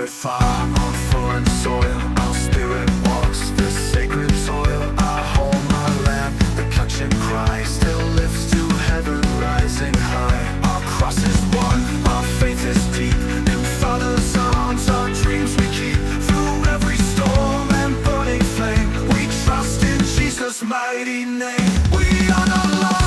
far on foreign soil. Our spirit walks the sacred soil. Our home, our land, the Kachin cry still lifts to heaven, rising high. Our cross is one, our faith is deep. In Father's arms, our dreams we keep. Through every storm and burning flame, we trust in Jesus' mighty name. We honor love.